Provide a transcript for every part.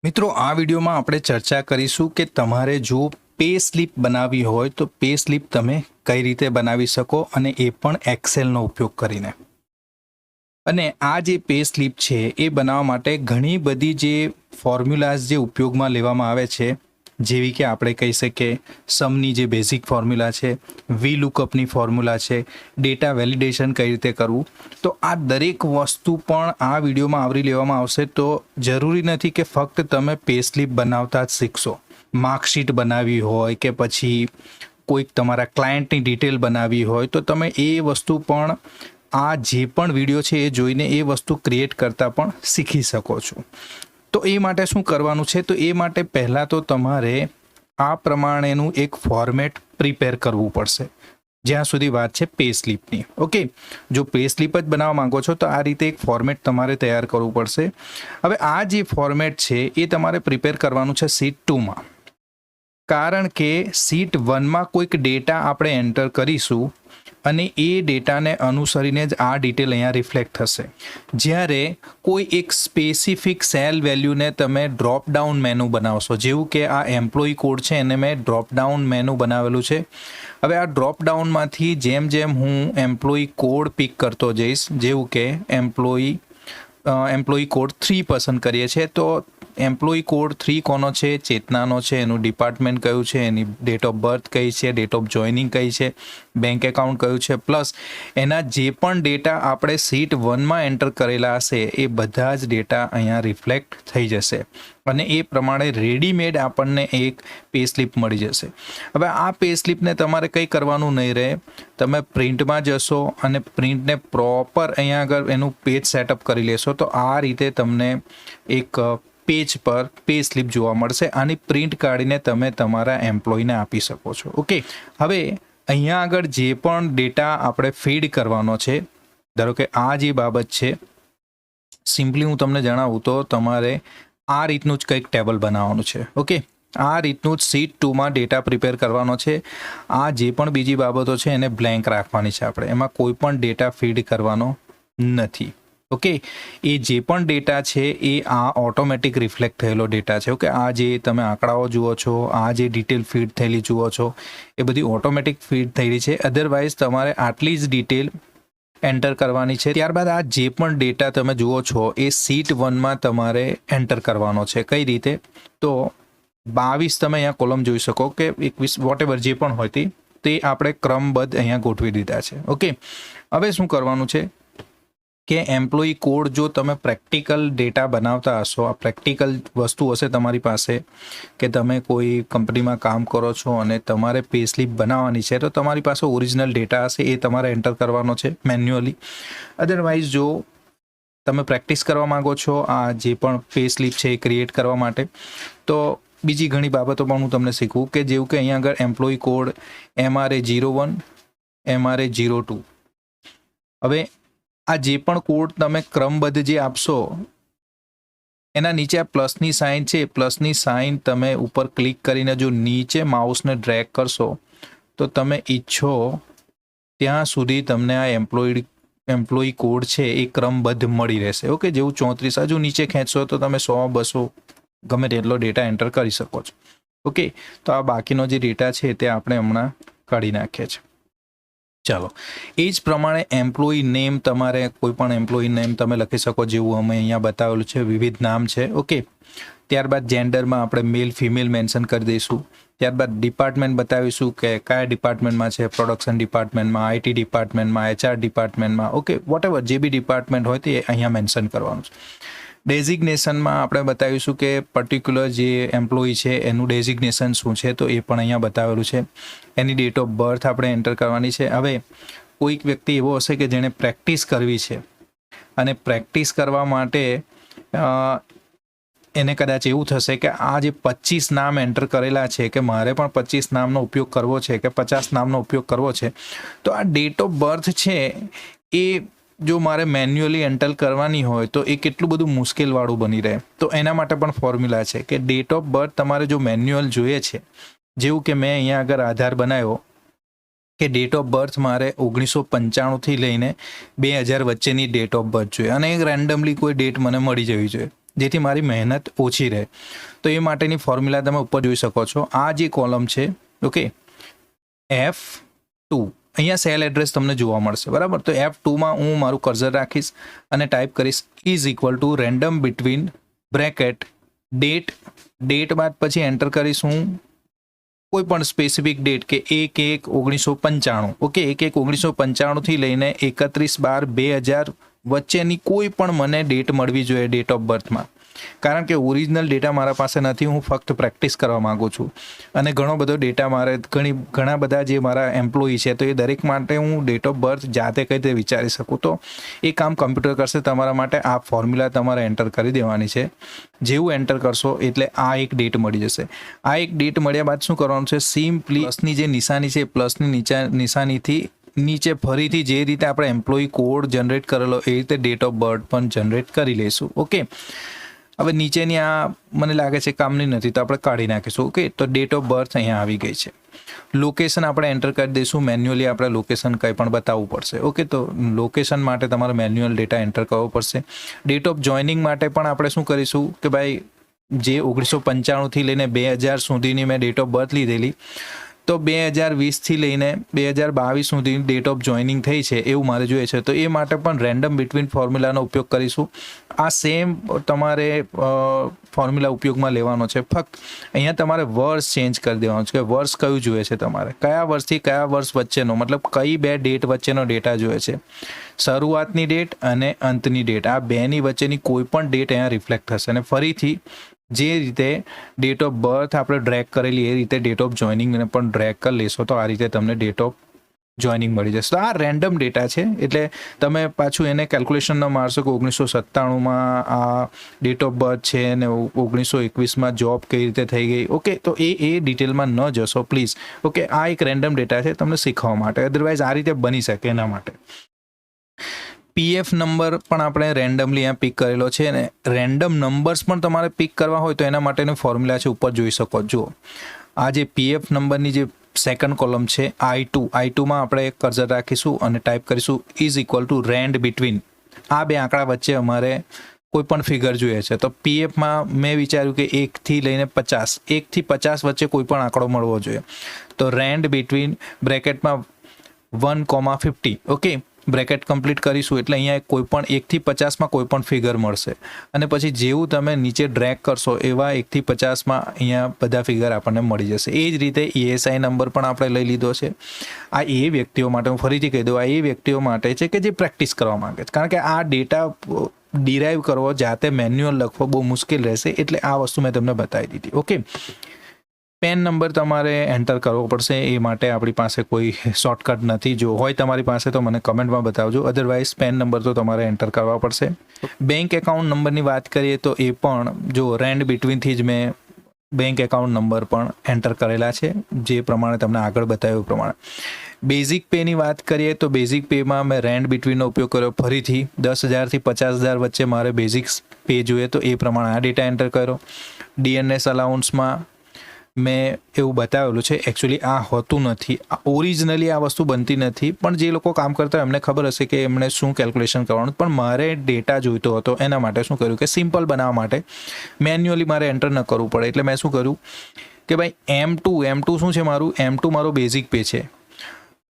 મિત્રો આ વિડીયોમાં આપણે ચર્ચા કરીશું કે તમારે જો પે સ્લિપ બનાવવી હોય તો પે સ્લિપ તમે કઈ રીતે બનાવી શકો અને એ પણ એક્સેલનો ઉપયોગ કરીને। અને આ જે પે સ્લિપ છે એ બનાવવા માટે ઘણી બધી જે ફોર્મ્યુલાઝ જે ઉપયોગમાં લેવામાં આવે છે, જેવી કે આપણે કહી શકીએ સમની જે બેઝિક ફોર્મ્યુલા છે, વી લુકઅપની ફોર્મ્યુલા છે, ડેટા વેલિડેશન કઈ રીતે કરવું, તો આ દરેક વસ્તુ પણ આ વિડીયોમાં આવરી લેવામાં આવશે। તો જરૂરી નથી કે ફક્ત તમે પે સ્લિપ બનાવતા જ શીખશો। માર્કશીટ બનાવવી હોય કે પછી કોઈક તમારા ક્લાયન્ટની ડિટેલ બનાવવી હોય તો તમે એ વસ્તુ પણ આ જે પણ વિડીયો છે એ જોઈને એ વસ્તુ ક્રિએટ કરતાં પણ શીખી શકો છો। તો એ માટે શું કરવાનું છે, તો એ માટે પહેલાં તો તમારે આ પ્રમાણેનું એક ફોર્મેટ પ્રિપેર કરવું પડશે, જ્યાં સુધી વાત છે પે સ્લિપની। ઓકે, જો પે સ્લિપ જ બનાવવા માંગો છો તો આ રીતે એક ફોર્મેટ તમારે તૈયાર કરવું પડશે। હવે આ જે ફોર્મેટ છે એ તમારે પ્રિપેર કરવાનું છે શીટ 2માં, કારણ કે શીટ 1માં કોઈક ડેટા આપણે એન્ટર કરીશું અને એ ડેટાને અનુસરીને જ આ ડિટેલ અહીંયા રિફ્લેક્ટ થશે। જ્યારે કોઈ એક સ્પેસિફિક સેલ વેલ્યુને તમે ડ્રોપ ડાઉન મેનુ બનાવશો, જેવું કે આ એમ્પ્લોયી કોડ છે એને મેં ડ્રોપ ડાઉન મેનુ બનાવેલું છે। હવે આ ડ્રોપ ડાઉનમાંથી જેમ જેમ હું એમ્પ્લોયી કોડ પિક કરતો જઈશ, જેવું કે એમ્પ્લોયી કોડ 3 પસંદ કરીએ છીએ, તો એમ્પ્લોયી કોડ 3 કોનો છે? ચેતનાનો છે। એનું ડિપાર્ટમેન્ટ કયું છે, એની ડેટ ઓફ બર્થ કઈ છે, ડેટ ઓફ જોઈનિંગ કઈ છે, બેંક એકાઉન્ટ કયું છે, પ્લસ એના જે પણ ડેટા આપણે શીટ 1માં એન્ટર કરેલા હશે એ બધા જ ડેટા અહીંયા રિફ્લેક્ટ થઈ જશે અને એ પ્રમાણે રેડીમેડ આપણને એક પે સ્લિપ મળી જશે। હવે આ પે સ્લિપને તમારે કંઈ કરવાનું નહીં રહે, તમે પ્રિન્ટમાં જશો અને પ્રિન્ટને પ્રોપર અહીંયા આગળ એનું પેજ સેટઅપ કરી લેશો તો આ રીતે તમને એક પેજ પર પે સ્લિપ જોવા મળશે। આની પ્રિન્ટ કાઢીને તમે તમારા એમ્પ્લોયીને આપી શકો છો। ઓકે, હવે અહીંયા આગળ જે પણ ડેટા આપણે ફીડ કરવાનો છે, ધારો કે આ જે બાબત છે, સિમ્પલી હું તમને જણાવું તો તમારે આ રીતનું જ કંઈક ટેબલ બનાવવાનું છે। ઓકે, આ રીતનું જ શીટ 2માં ડેટા પ્રિપેર કરવાનો છે। આ જે પણ બીજી બાબતો છે એને બ્લેન્ક રાખવાની છે, આપણે એમાં કોઈ પણ ડેટા ફીડ કરવાનો નથી। ઓકે, એ જે પણ ડેટા છે એ આ ઓટોમેટિક રિફ્લેક્ટ થયેલો ડેટા છે। ઓકે, આ જે તમે આંકડાઓ જુઓ છો, આ જે ડિટેલ ફીડ થયેલી જુઓ છો, એ બધી ઓટોમેટિક ફીડ થયેલી છે। અધરવાઇઝ તમારે આટલી જ ડિટેલ એન્ટર કરવાની છે। ત્યારબાદ આ જે પણ ડેટા તમે જુઓ છો એ શીટ 1માં તમારે એન્ટર કરવાનો છે। કઈ રીતે? તો 22 તમે અહીંયા કોલમ જોઈ શકો કે 21 વોટેવર જે પણ હોય તે આપણે ક્રમબદ્ધ અહીંયા ગોઠવી દીધા છે। ઓકે, હવે શું કરવાનું છે કે એમ્પ્લોયી કોડ જો તમે પ્રેક્ટિકલ ડેટા બનાવતા હશો, આ પ્રેક્ટિકલ વસ્તુ હશે તમારી પાસે કે તમે કોઈ કંપનીમાં કામ કરો છો અને તમારે પે સ્લિપ બનાવવાની છે, તો તમારી પાસે ઓરિજિનલ ડેટા હશે એ તમારે એન્ટર કરવાનો છે મેન્યુઅલી। અધરવાઇઝ જો તમે પ્રેક્ટિસ કરવા માંગો છો આ જે પણ પે સ્લિપ છે એ ક્રિએટ કરવા માટે, તો બીજી ઘણી બાબતો પણ હું તમને શીખવું કે જેવું કે અહીંયા આગળ એમ્પ્લોયી કોડ MRA01, MRA02, હવે આ જે પણ કોડ તમે ક્રમબદ્ધ જે આપશો એના નીચે આ પ્લસની સાઇન છે, પ્લસની સાઇન તમે ઉપર ક્લિક કરીને જો નીચે માઉસને ડ્રેગ કરશો તો તમે ઈચ્છો ત્યાં સુધી તમને આ એમ્પ્લોયી કોડ છે એ ક્રમબદ્ધ મળી રહેશે। ઓકે, જેવું 34 હજુ નીચે ખેંચશો તો તમે 100, 200 ગમે તેટલો ડેટા એન્ટર કરી શકો છો। ઓકે, તો આ બાકીનો જે ડેટા છે તે આપણે હમણાં કાઢી નાખીએ છીએ। ચાલો, એ જ પ્રમાણે એમ્પ્લોયી નેમ તમારે કોઈ પણ એમ્પ્લોયી નેમ તમે લખી શકો, જેવું અમે અહીંયા બતાવેલું છે, વિવિધ નામ છે। ઓકે, ત્યારબાદ જેન્ડરમાં આપણે મેલ ફિમેલ મેન્શન કરી દઈશું। ત્યારબાદ ડિપાર્ટમેન્ટ બતાવીશું કે કયા ડિપાર્ટમેન્ટમાં છે, પ્રોડક્શન ડિપાર્ટમેન્ટમાં, IT ડિપાર્ટમેન્ટમાં, HR ડિપાર્ટમેન્ટમાં, ઓકે, વોટેવર જે બી ડિપાર્ટમેન્ટ હોય તે અહીંયા મેન્શન કરવાનું છે। ડેઝિગ્નેશનમાં આપણે બતાવીશું કે પર્ટિક્યુલર જે એમ્પ્લોયી છે એનું ડેઝિગ્નેશન શું છે, તો એ પણ અહીંયા બતાવેલું છે। એની ડેટ ઓફ બર્થ આપણે એન્ટર કરવાની છે। હવે કોઈક વ્યક્તિ એવો હશે કે જેણે પ્રેક્ટિસ કરવી છે અને પ્રેક્ટિસ કરવા માટે એને કદાચ એવું થશે કે આ જે 25 નામ એન્ટર કરેલા છે કે મારે પણ 25 નામનો ઉપયોગ કરવો છે કે 50 નામનો ઉપયોગ કરવો છે, તો આ ડેટ ઓફ બર્થ છે એ જો મારે મેન્યુઅલી એન્ટર કરવાની હોય તો એ કેટલું બધું મુશ્કેલવાળું બની રહે। તો એના માટે પણ ફોર્મ્યુલા છે કે ડેટ ઓફ બર્થ તમારે જો મેન્યુઅલ જોઈએ છે, જેવું કે મેં અહીંયા આગળ આધાર બનાવ્યો કે ડેટ ઓફ બર્થ મારે 1995થી લઈને 2000 વચ્ચેની ડેટ ઓફ બર્થ જોઈએ અને એક રેન્ડમલી કોઈ ડેટ મને મળી જવી જોઈએ, જેથી મારી મહેનત ઓછી રહે. તો એ માટેની ફોર્મ્યુલા તમે ઉપર જોઈ શકો છો. આ જે કોલમ છે, ઓકે, F2, અહીંયા સેલ એડ્રેસ તમને જોવા મળશે, બરાબર. તો F2માં હું મારું કર્સર રાખીશ અને ટાઈપ કરીશ is equal two random between bracket date બાદ પછી એન્ટર કરીશ હું કોઈ પણ સ્પેસિફિક ડેટ કે 1/1/1995, ઓકે, 1/1/1995 લઈને 31/12/2000 વચ્ચેની કોઈ પણ મને ડેટ મળવી જોઈએ ડેટ ઓફ બર્થમાં. કારણ કે ઓરિજિનલ ડેટા મારા પાસે નથી, હું ફક્ત પ્રેક્ટિસ કરવા માગું છું અને ઘણો બધો ડેટા મારે ઘણા બધા જે મારા એમ્પ્લોયી છે તો એ દરેક માટે હું ડેટ ઓફ બર્થ જાતે કઈ રીતે વિચારી શકું. તો એ કામ કમ્પ્યુટર કરશે તમારા માટે. આ ફોર્મ્યુલા તમારે એન્ટર કરી દેવાની છે. જેવું એન્ટર કરશો એટલે આ એક ડેટ મળી જશે. આ એક ડેટ મળ્યા બાદ શું કરવાનું છે, સિમ્પલી પ્લસની જે નિશાની છે, પ્લસની નિશાનીથી નીચે ફરીથી જે રીતે આપણે એમ્પ્લોયી કોડ જનરેટ કરેલો એ રીતે ડેટ ઓફ બર્થ પણ જનરેટ કરી લઈશું. ઓકે, હવે નીચેની આ મને લાગે છે કામની નથી તો આપણે કાઢી નાખીશું. ઓકે, તો ડેટ ઓફ બર્થ અહીંયા આવી ગઈ છે. લોકેશન આપણે એન્ટર કરી દઈશું. મેન્યુઅલી આપણે લોકેશન કંઈ પણ બતાવવું પડશે. ઓકે, તો લોકેશન માટે તમારે મેન્યુઅલ ડેટા એન્ટર કરવો પડશે. ડેટ ઓફ જોઈનિંગ માટે પણ આપણે શું કરીશું કે ભાઈ જે 1995થી લઈને 2000 સુધીની મેં ડેટ ઓફ બર્થ લીધેલી, તો 2020થી લઈને 2022 સુધી ડેટ ઓફ જોઈનિંગ થઈ છે એવું મારે જોઈએ છે. તો એ માટે પણ રેન્ડમ બિટવીન ફોર્મ્યુલાનો ઉપયોગ કરીશું. આ સેમ તમારે ફોર્મ્યુલા ઉપયોગમાં લેવાનો છે. ફક્ત અહીંયા તમારે વર્ષ ચેન્જ કરી દેવાનું છે કે વર્ષ કયું જોઈએ છે તમારે, કયા વર્ષથી કયા વર્ષ વચ્ચેનો, મતલબ કઈ બે ડેટ વચ્ચેનો ડેટા જોઈએ છે. શરૂઆતની ડેટ અને અંતની ડેટ, આ બેની વચ્ચેની કોઈ પણ ડેટ અહીંયા રિફ્લેક્ટ થશે. અને ફરીથી જે રીતે ડેટ ઓફ બર્થ આપણે ડ્રેગ કરેલી એ રીતે ડેટ ઓફ જોઈનિંગને પણ ડ્રેગ કરી લેશો તો આ રીતે તમને ડેટ ઓફ જોઈનિંગ મળી જશે. તો આ રેન્ડમ ડેટા છે એટલે તમે પાછું એને કેલ્ક્યુલેશન ન મારશો કે 1997માં આ ડેટ ઓફ બર્થ છે અને 1921માં જોબ કઈ રીતે થઈ ગઈ. ઓકે, તો એ ડિટેલમાં ન જશો પ્લીઝ. ઓકે, આ એક રેન્ડમ ડેટા છે તમને શીખવા માટે, અધરવાઇઝ આ રીતે બની શકે એના માટે. પીએફ નંબર પણ આપણે રેન્ડમલી અહીંયા પિક કરેલો છે અને રેન્ડમ નંબર્સ પણ તમારે પિક કરવા હોય તો એના માટેની ફોર્મ્યુલા છે, ઉપર જોઈ શકો. જો આ જે પીએફ નંબરની જે સેકન્ડ કોલમ છે I2માં આપણે કર્સર રાખીશું અને ટાઈપ કરીશું ઇઝ ઇક્વલ ટુ રેન્ડ બિટવીન. આ બે આંકડા વચ્ચે અમારે કોઈ પણ ફિગર જોઈએ છે. તો પીએફમાં મેં વિચાર્યું કે 1થી લઈને 50, 1થી 50 વચ્ચે કોઈ પણ આંકડો મળવો જોઈએ. તો રેન્ડ બિટવીન બ્રેકેટમાં 1,50. ઓકે, બ્રેકેટ કમ્પ્લીટ કરીશું એટલે અહીંયા કોઈ પણ 1થી 50માં કોઈ પણ ફિગર મળશે અને પછી જેવું તમે નીચે ડ્રેગ કરશો એવા 1થી 50માં અહીંયા બધા ફિગર આપણને મળી જશે. એ જ રીતે ESI નંબર પણ આપણે લઈ લીધો છે. આ એ વ્યક્તિઓ માટે, હું ફરીથી કહી દઉં, આ એ વ્યક્તિઓ માટે છે કે જે પ્રેક્ટિસ કરવા માંગે છે. કારણ કે આ ડેટા ડિરાઈવ કરવો, જાતે મેન્યુઅલ લખવો બહુ મુશ્કેલ રહેશે એટલે આ વસ્તુ મેં તમને બતાવી દીધી. ઓકે, પેન નંબર તમારે એન્ટર કરવો પડશે. એ માટે આપણી પાસે કોઈ શોર્ટકટ નથી. જો હોય તમારી પાસે તો મને કમેન્ટમાં બતાવજો, અધરવાઇઝ પેન નંબર તો તમારે એન્ટર કરવા પડશે. બેંક એકાઉન્ટ નંબરની વાત કરીએ તો એ પણ જો રેન્ડ બિટવીનથી જ મેં બેંક એકાઉન્ટ નંબર પણ એન્ટર કરેલા છે, જે પ્રમાણે તમને આગળ બતાવ્યું પ્રમાણે. બેઝિક પેની વાત કરીએ તો બેઝિક પેમાં મેં રેન્ડ બિટવીનનો ઉપયોગ કર્યો. ફરીથી 10,000થી 50,000 વચ્ચે મારે બેઝિક પે જોઈએ તો એ પ્રમાણે આ ડેટા એન્ટર કર્યો. DNS અલાઉન્સમાં મેં એવું બતાવેલું છે, એકચ્યુઅલી આ હોતું નથી, ઓરિજિનલી આ વસ્તુ બનતી નથી, પણ જે લોકો કામ કરતા હોય એમને ખબર હશે કે એમણે શું કેલ્ક્યુલેશન કરવાનું. પણ મારે ડેટા જોઈતો હતો એના માટે શું કર્યું કે સિમ્પલ બનાવવા માટે મેન્યુઅલી મારે એન્ટર ન કરવું પડે એટલે મેં શું કર્યું કે ભાઈ M2 શું છે મારું, M2 મારો બેઝિક પે છે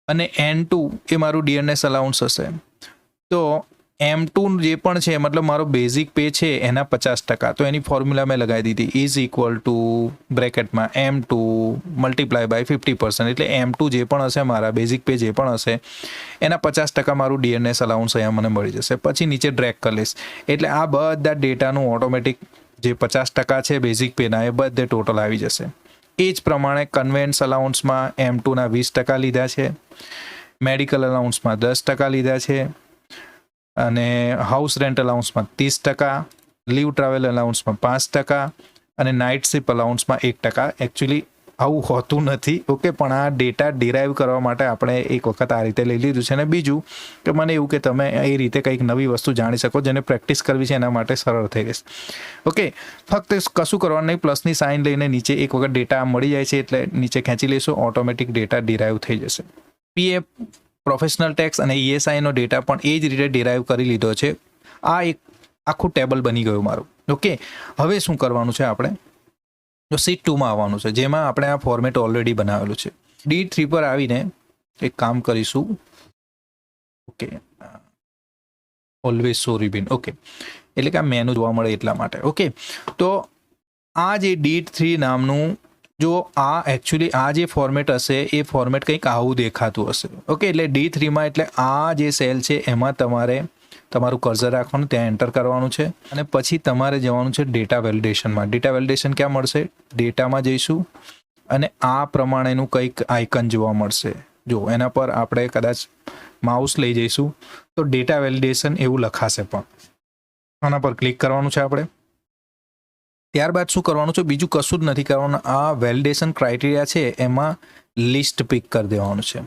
અને N2 એ મારું DNS અલાઉન્સ હશે. તો M2 જે પણ છે મતલબ મારો બેઝિક પે છે એના 50%, તો એની ફોર્મ્યુલા મેં લગાવી દીધી ઇઝ ઇક્વલ ટુ બ્રેકેટમાં M2 મલ્ટીપ્લાય બાય 50%. એટલે M2 જે પણ હશે મારા બેઝિક પે જે પણ હશે એના 50% મારું DNS અલાઉન્સ અહીંયા મને મળી જશે. પછી નીચે ડ્રેગ કરી લઈશ એટલે આ બધા ડેટાનું ઓટોમેટિક જે 50% છે બેઝિક પેના એ બધે ટોટલ આવી જશે. એ જ પ્રમાણે કન્વેન્સ અલાઉન્સમાં M2ના 20% લીધા છે, મેડિકલ અલાઉન્સમાં 10% લીધા છે અને હાઉસ રેન્ટ અલાઉન્સમાં 30%, લીવ ટ્રાવેલ અલાઉન્સમાં 5% અને નાઇટ શિપ અલાઉન્સમાં 1%. એકચ્યુઅલી આવું હોતું નથી. ઓકે, પણ આ ડેટા ડિરાઈવ કરવા માટે આપણે એક વખત આ રીતે લઈ લીધું છે. અને બીજું કે મને એવું કે તમે એ રીતે કંઈક નવી વસ્તુ જાણી શકો જેને પ્રેક્ટિસ કરવી છે એના માટે સરળ થઈ રહેશે. ઓકે, ફક્ત કશું કરવાનું નહીં, પ્લસની સાઇન લઈને નીચે એક વખત ડેટા મળી જાય છે એટલે નીચે ખેંચી લેશો, ઓટોમેટિક ડેટા ડિરાઈવ થઈ જશે. PF પ્રોફેશનલ ટેક્સ અને ESIનો ડેટા પણ એ જ રીતે ડિરાઈવ કરી લીધો છે. આ એક આખું ટેબલ બની ગયું મારું. ઓકે, હવે શું કરવાનું છે આપણે, તો સીટ 2માં આવવાનું છે, જેમાં આપણે આ ફોર્મેટ ઓલરેડી બનાવેલું છે. D3 પર આવીને એક કામ કરીશું. ઓકે, ઓલવેઝ સો રિબિન. ઓકે, એટલે કે આ મેનુ જોવા મળે એટલા માટે. ઓકે, તો આ જે D3 નામનું, જો આ એકચ્યુઅલી આ જે ફોર્મેટ હશે એ ફોર્મેટ કંઈક આવું દેખાતું હશે. ઓકે, એટલે D3માં એટલે આ જે સેલ છે એમાં તમારે તમારું કર્સર રાખવાનું, ત્યાં એન્ટર કરવાનું છે અને પછી તમારે જવાનું છે ડેટા વેલિડેશનમાં. ડેટા વેલિડેશન ક્યાં મળશે? ડેટામાં જઈશું અને આ પ્રમાણેનું કંઈક આઇકન જોવા મળશે. જો એના પર આપણે કદાચ માઉસ લઈ જઈશું તો ડેટા વેલિડેશન એવું લખાશે, પણ આના પર ક્લિક કરવાનું છે આપણે. ત્યારબાદ શું કરવાનું છે? બીજું કશું જ નથી કરવાનું. આ વેલિડેશન ક્રાઇટેરિયા છે એમાં લિસ્ટ પિક કરી દેવાનું છે.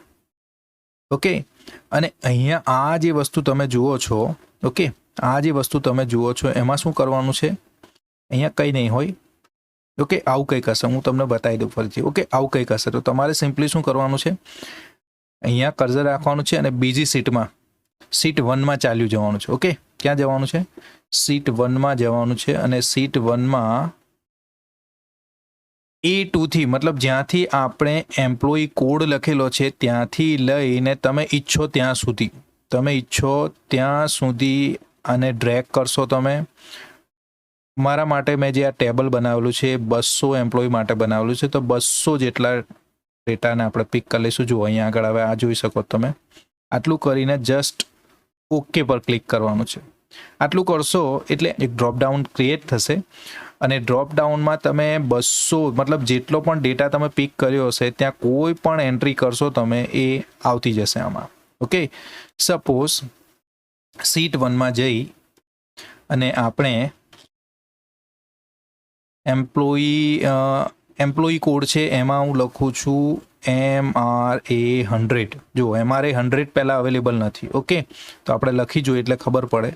ઓકે, અને અહીંયા આ જે વસ્તુ તમે જુઓ છો, ઓકે, આ જે વસ્તુ તમે જુઓ છો એમાં શું કરવાનું છે? અહીંયા કંઈ નહીં હોય. ઓકે, આવું કંઈક હશે, હું તમને બતાવી દઉં ફરીથી. ઓકે, આવું કંઈક હશે તો તમારે સિમ્પલી શું કરવાનું છે? અહીંયા કર્સર રાખવાનું છે અને બીજી સીટમાં, સીટ 1માં ચાલ્યું જવાનું છે. ઓકે, ક્યાં જવાનું છે? સીટ 1માં જવાનું છે અને સીટ 1માં A2 થી, મતલબ જ્યાંથી આપણે એમ્પ્લોયી કોડ લખેલો છે ત્યાંથી લઈને તમે ઈચ્છો ત્યાં સુધી આને ડ્રેગ કરશો તમે. મારા માટે મેં જે આ ટેબલ બનાવેલું છે 200 એમ્પ્લોયી માટે બનાવેલું છે, તો 200 જેટલા ડેટાને આપણે પિક કરી લઈશું. જુઓ અહીંયા આગળ હવે આ જોઈ શકો તમે. આટલું કરીને જસ્ટ ઓકે પર ક્લિક કરવાનું છે. આટલું કરશો એટલે એક ડ્રોપડાઉન ક્રિએટ થશે અને ડ્રોપડાઉનમાં તમે 200 મતલબ જેટલો પણ ડેટા તમે પિક કર્યો હશે ત્યાં કોઈ પણ એન્ટ્રી કરશો તમે એ આવતી જશે આમાં. ઓકે, સપોઝ સીટ 1માં જઈ અને આપણે એમ્પ્લોયી કોડ છે એમાં હું લખું છું MRA100. જો MRA100 પહેલાં અવેલેબલ નથી. ઓકે, તો આપણે લખી જોઈએ એટલે ખબર પડે,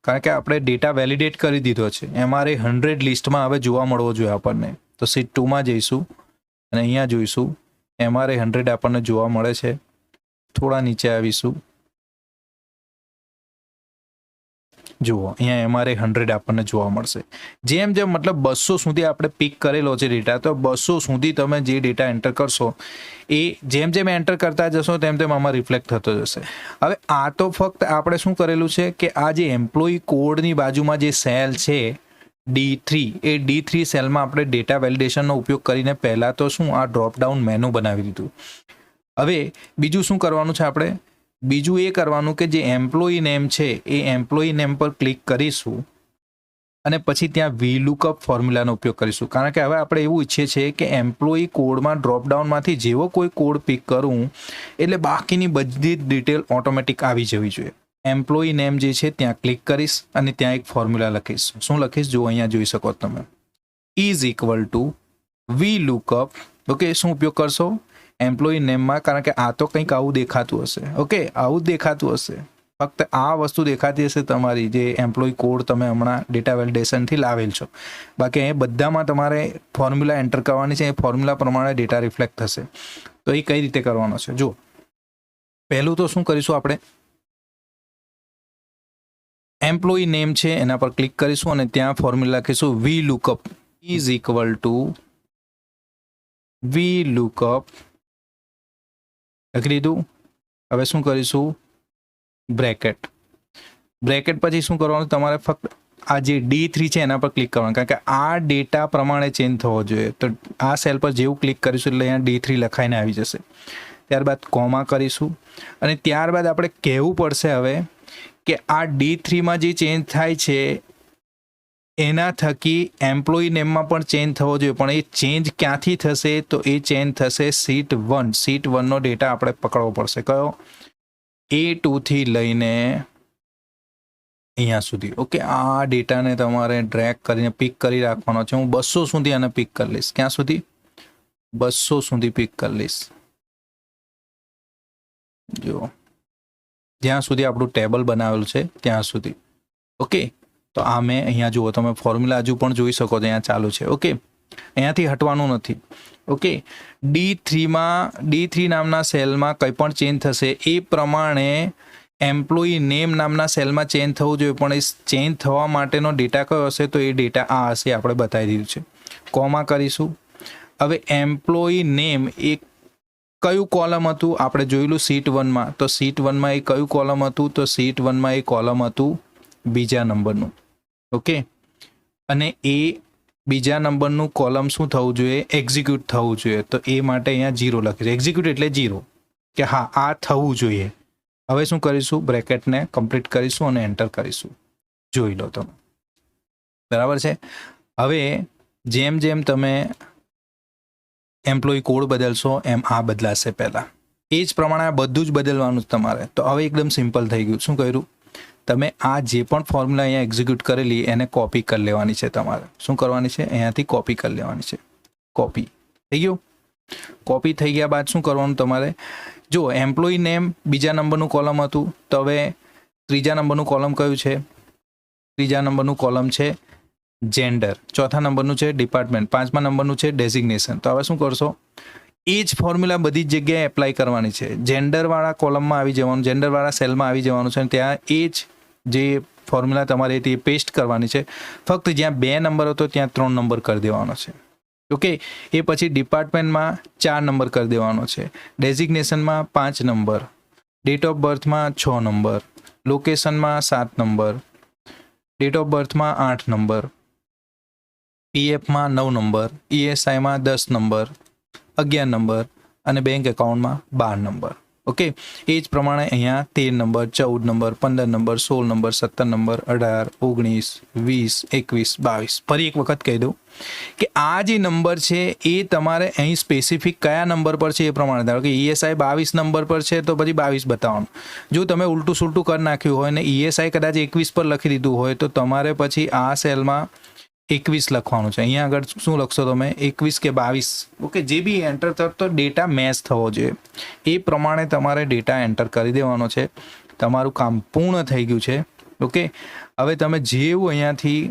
કારણ કે આપણે ડેટા વેલિડેટ કરી દીધો છે. MRA100 લિસ્ટમાં હવે જોવા મળવો જોઈએ આપણને. તો સીટ 2માં જઈશું અને અહીંયા જોઈશું MRA100 આપણને જોવા મળે છે. થોડા નીચે આવીશું, જુઓ અહીંયા MRA100 આપણને જોવા મળશે. જેમ જેમ મતલબ 200 સુધી આપણે પિક કરેલો છે ડેટા, તો 200 સુધી તમે જે ડેટા એન્ટર કરશો એ જેમ જેમ એન્ટર કરતા જશો તેમ તેમ આમાં રિફ્લેક્ટ થતો જશે. હવે આ તો ફક્ત આપણે શું કરેલું છે કે આ જે એમ્પ્લોયી કોડની બાજુમાં જે સેલ છે D3, એ D3 સેલમાં આપણે ડેટા વેલિડેશનનો ઉપયોગ કરીને પહેલાં તો શું આ ડ્રોપડાઉન મેનુ બનાવી દીધું. હવે બીજું શું કરવાનું છે આપણે? બીજું એ કરવાનું કે જે એમ્પ્લોયી નેમ છે એ એમ્પ્લોયી નેમ પર ક્લિક કરીશું અને પછી ત્યાં VLOOKUP ફોર્મ્યુલાનો ઉપયોગ કરીશું. કારણ કે હવે આપણે એવું ઈચ્છીએ છીએ કે એમ્પ્લોયી કોડમાં ડ્રોપડાઉનમાંથી જેવો કોઈ કોડ પિક કરું એટલે બાકીની બધી જ ડિટેલ ઓટોમેટિક આવી જવી જોઈએ. એમ્પ્લોયી નેમ જે છે ત્યાં ક્લિક કરીશ અને ત્યાં એક ફોર્મ્યુલા લખીશ. શું લખીશ? જો અહીંયા જોઈ શકો તમે, = VLOOKUP. ઓકે, શું ઉપયોગ કરશો? એમ્પ્લોયી નેમમાં, કારણ કે આ તો કંઈક આવું દેખાતું હશે. ઓકે, આવું જ દેખાતું હશે, ફક્ત આ વસ્તુ દેખાતી હશે તમારી જે એમ્પ્લોયી કોડ તમે હમણાં ડેટા વેલિડેશનથી લાવેલ છો. બાકી એ બધામાં તમારે ફોર્મ્યુલા એન્ટર કરવાની છે, એ ફોર્મ્યુલા પ્રમાણે ડેટા રિફ્લેક્ટ થશે. તો એ કઈ રીતે કરવાનો છે? જો પહેલું તો શું કરીશું, આપણે એમ્પ્લોયી નેમ છે એના પર ક્લિક કરીશું અને ત્યાં ફોર્મ્યુલા લખીશું VLOOKUP લખી લીધું. હવે શું કરીશું? બ્રેકેટ પછી શું કરવાનું? તમારે ફક્ત આ જે D3 છે એના પર ક્લિક કરવાનું, કારણ કે આ ડેટા પ્રમાણે ચેન્જ થવો જોઈએ. તો આ સેલ પર જેવું ક્લિક કરીશું એટલે અહીંયા D3 લખાઈને આવી જશે. ત્યારબાદ કોમા કરીશું અને ત્યારબાદ આપણે કહેવું પડશે હવે કે આ D3માં જે ચેન્જ થાય છે એના થકી એમ્પ્લોયી નેમમાં પણ ચેન્જ થવો જોઈએ. પણ એ ચેન્જ ક્યાંથી થશે? તો એ ચેન્જ થશે સીટ 1નો ડેટા આપણે પકડવો પડશે. કયો? A2 થી લઈને અહીંયા સુધી. ઓકે, આ ડેટાને તમારે ડ્રેગ કરીને પિક કરી રાખવાનો છે. હું 200 સુધી આને પિક કરી લઈશ. ક્યાં સુધી? 200 સુધી પિક કરી લઈશ. જો જ્યાં સુધી આપણું ટેબલ બનાવેલું છે ત્યાં સુધી. ઓકે, તો આ મેં અહીંયા જુઓ તમે ફોર્મ્યુલા હજુ પણ જોઈ શકો છો, અહીંયા ચાલુ છે. ઓકે, અહીંયાથી હટવાનું નથી. ઓકે, D3 નામના સેલમાં કંઈ પણ ચેન્જ થશે એ પ્રમાણે એમ્પ્લોયી નેમ નામના સેલમાં ચેન્જ થવું જોઈએ, પણ એ ચેન્જ થવા માટેનો ડેટા કયો હશે તો એ ડેટા આ હશે, આપણે બતાવી દીધું છે. કોમા કરીશું. હવે એમ્પ્લોયી નેમ એ કયું કોલમ હતું આપણે જોયેલું સીટ 1માં, તો સીટ 1માં એ કયું કોલમ હતું, તો સીટ 1માં એ કોલમ હતું બીજા નંબરનું. ઓકે, અને એ બીજા નંબરનું કોલમ શું થવું જોઈએ, એક્ઝિક્યુટ થવું જોઈએ. તો એ માટે અહીંયા 0 લખે છે. એક્ઝિક્યુટ એટલે 0, કે હા આ થવું જોઈએ. હવે શું કરીશું, બ્રેકેટને કમ્પ્લીટ કરીશું અને એન્ટર કરીશું. જોઈ લો તમે, બરાબર છે. હવે જેમ જેમ તમે એમ્પ્લોયી કોડ બદલશો એમ આ બદલાશે પહેલાં. એ જ પ્રમાણે આ બધું જ બદલવાનું જ તમારે. તો હવે એકદમ સિમ્પલ થઈ ગયું. શું કર્યું, તમે આ જે પણ ફોર્મ્યુલા અહીંયા એક્ઝિક્યુટ કરેલી એને કોપી કરી લેવાની છે તમારે. શું કરવાની છે, અહીંયાથી કોપી કરી લેવાની છે. કોપી થઈ ગયું. કોપી થઈ ગયા બાદ શું કરવાનું તમારે, જો એમ્પ્લોયી નેમ બીજા નંબરનું કોલમ હતું, તો હવે ત્રીજા નંબરનું કોલમ કયું છે, ત્રીજા નંબરનું કોલમ છે જેન્ડર, ચોથા નંબરનું છે ડિપાર્ટમેન્ટ, પાંચમા નંબરનું છે ડેઝિગ્નેશન. તો હવે શું કરશો, એ જ ફોર્મ્યુલા બધી જ જગ્યાએ એપ્લાય કરવાની છે. જેન્ડરવાળા કોલમમાં આવી જવાનું, જેન્ડરવાળા સેલમાં આવી જવાનું છે, અને ત્યાં એ જ જે ફોર્મ્યુલા તમારે તે પેસ્ટ કરવાની છે. ફક્ત જ્યાં 2 નંબર હતો ત્યાં 3 નંબર કરી દેવાનો છે. ઓકે, એ પછી ડિપાર્ટમેન્ટમાં 4 નંબર કરી દેવાનો છે, ડેઝિગ્નેશનમાં 5 નંબર, ડેટ ઓફ બર્થમાં 6 નંબર, લોકેશનમાં 7 નંબર, ડેટ ઓફ બર્થમાં 8 નંબર, પીએફમાં 9 નંબર, ઈએસઆઈમાં 10 નંબર, 11 નંબર અને બેંક એકાઉન્ટમાં 12 નંબર. ઓકે, એ જ પ્રમાણે અહીંયા 13 number, 14 number, 15 number, 16 number, 17 number, 18, 19, 20, 21, 22. ફરી એક વખત કહી દઉં કે આ જે નંબર છે એ તમારે અહીં સ્પેસિફિક કયા નંબર પર છે એ પ્રમાણે. ધારો કે ઈએસઆઈ 22 નંબર પર છે તો પછી 22 બતાવવાનું. જો તમે ઉલટું સુલટું કરી નાખ્યું હોય ને ઈએસઆઈ કદાચ 21 પર લખી દીધું હોય તો તમારે પછી આ સેલમાં 21 લખવાનું છે. અહીંયા આગળ શું લખશો તમે, 21 કે 22. ઓકે, જે બી એન્ટર કરતો ડેટા મેચ થવો જોઈએ એ પ્રમાણે તમારે ડેટા એન્ટર કરી દેવાનો છે. તમારું કામ પૂર્ણ થઈ ગયું છે. ઓકે, હવે તમે જેવું અહીંયાથી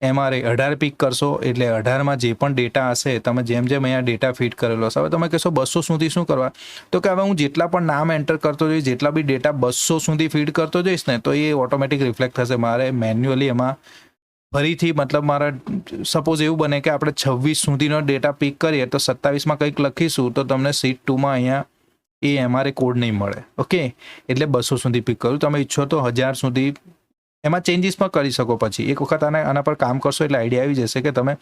MRA 18 પિક કરશો એટલે 18માં જે પણ ડેટા હશે, તમે જેમ જેમ અહીંયા ડેટા ફીડ કરેલો હશે, હવે તમે કહેશો 200 સુધી શું કરવા, તો કે હવે હું જેટલા પણ નામ એન્ટર કરતો જઈશ, જેટલા બી ડેટા 200 સુધી ફીડ કરતો જઈશ ને તો એ ઓટોમેટિક રિફ્લેક્ટ થશે. મારે મેન્યુઅલી એમાં ફરીથી મતલબ મારા સપોઝ એવું બને કે આપણે 26 સુધીનો ડેટા પિક કરીએ તો 27માં કંઈક લખીશું તો તમને સીટ 2માં અહીંયા એ MRA કોડ નહીં મળે. ઓકે, એટલે 200 સુધી પિક કરું. તમે ઈચ્છો તો 1000 સુધી એમાં ચેન્જીસ પણ કરી શકો. પછી એક વખત આના પર કામ કરશો એટલે આઈડિયા આવી જશે કે તમે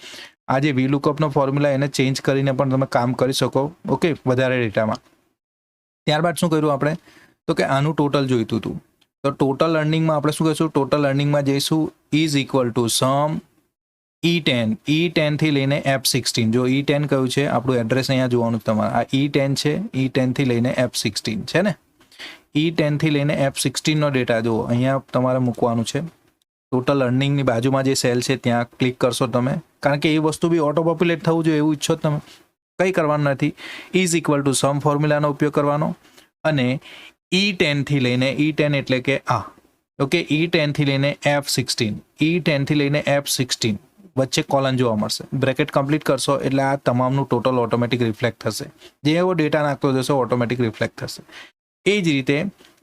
આ જે VLOOKUPનો ફોર્મ્યુલા એને ચેન્જ કરીને પણ તમે કામ કરી શકો. ઓકે, વધારે ડેટામાં. ત્યારબાદ શું કર્યું આપણે, તો કે આનું ટોટલ જોઈતું હતું. તો ટોટલ અર્નિંગમાં આપણે શું કહીશું, ટોટલ અર્નિંગમાં જઈશું is equal two sum E10, E10 થી લઈને F16. જો E10 કયું છે, આપણું એડ્રેસ અહીંયા જોવાનું તમારે. આ E10 છે, E10 થી લઈને F16 છે ને. E10 થી લઈને F16 નો ડેટા જુઓ અહીંયા તમારે મૂકવાનું છે. ટોટલ અર્નિંગની બાજુમાં જે સેલ છે ત્યાં ક્લિક કરશો તમે, કારણ કે એ વસ્તુ બી ઓટો પોપ્યુલેટ થવું જોઈએ એવું ઈચ્છો તમે, કંઈ કરવાનું નથી. ઇઝ ઇક્વલ ટુ સમ ફોર્મ્યુલાનો ઉપયોગ કરવાનો અને E10 થી લઈને E10 એટલે કે આ. ઓકે, E10 થી લઈને F16, E10 થી લઈને F16 વચ્ચે કોલન જોવા મળશે. બ્રેકેટ કમ્પ્લીટ કરશો એટલે આ તમામનું ટોટલ ઓટોમેટિક રિફ્લેક્ટ થશે. જે એવો ડેટા નાખતો જશો ઓટોમેટિક રિફ્લેક્ટ થશે. એ જ રીતે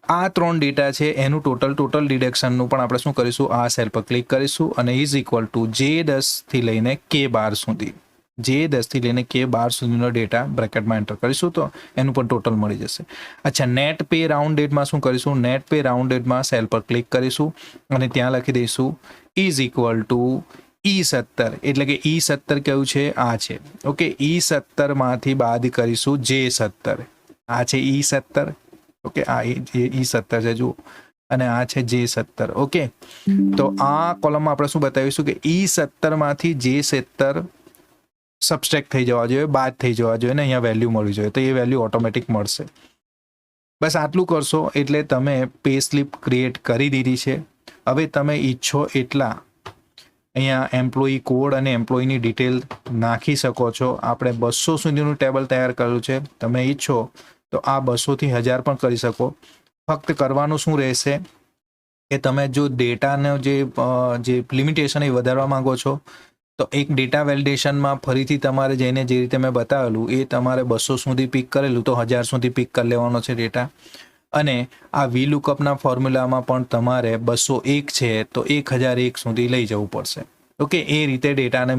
આ 3 ડેટા છે એનું ટોટલ ડિડક્શનનું પણ આપણે શું કરીશું, આ સેલ પર ક્લિક કરીશું અને ઇઝ ઇક્વલ ટુ J10 થી લઈને K12 સુધી, J10 થી લઈને K12 સુધીનો ડેટા બ્રેકેટમાં એન્ટર કરીશું તો એનું પણ ટોટલ મળી જશે. અચ્છા, નેટ પે રાઉન્ડ ડેટમાં શું કરીશું, નેટ પે રાઉન્ડ ડેટમાં સેલ પર ક્લિક કરીશું અને ત્યાં લખી દઈશું ઇઝ ઇક્વલ ટુ E17, એટલે કે E17 કયું છે, આ છે. ઓકે, E17માંથી બાદ કરીશું J17, આ છે E17. ઓકે, આ E17 છે જુઓ, અને આ છે J17. ઓકે, તો આ કોલમમાં આપણે શું બતાવીશું કે E17માંથી J17 સબસ્ટ્રેક્ટ થઈ જવા જોઈએ, બાદ થઈ જવા જોઈએ ને અહીંયા વેલ્યુ મળવી જોઈએ, તો એ વેલ્યુ ઓટોમેટિક મળશે. બસ આટલું કરશો એટલે તમે પે સ્લિપ ક્રિએટ કરી દીધી છે. હવે તમે ઈચ્છો એટલા અહીંયા એમ્પ્લોયી કોડ અને એમ્પ્લોયીની ડિટેલ નાખી શકો છો. આપણે 200 સુધીનું ટેબલ તૈયાર કર્યું છે. તમે ઈચ્છો તો આ 200 થી 1000 પણ કરી શકો. ફક્ત કરવાનું શું રહેશે કે તમે જો ડેટાનો જે લિમિટેશન એ વધારવા માંગો છો તો એક ડેટા વેલિડેશનમાં ફરીથી તમારે જઈને જે રીતે મેં બતાવેલું એ તમારે 200 સુધી પિક કરેલું તો 1000 સુધી પિક કરી લેવાનો છે ડેટા. અને આ VLOOKUPના ફોર્મ્યુલામાં પણ તમારે 201 છે તો 1001 સુધી લઈ જવું પડશે. ઓકે, એ રીતે ડેટાને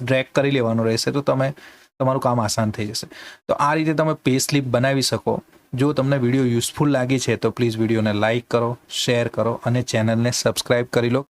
ડ્રેગ કરી લેવાનો રહેશે તો તમારું કામ આસાન થઈ જશે. તો આ રીતે તમે પે સ્લિપ બનાવી શકો. જો તમને વિડીયો યુઝફુલ લાગી છે તો પ્લીઝ વિડીયોને લાઇક કરો, શેર કરો અને ચેનલને સબસ્ક્રાઇબ કરી લો.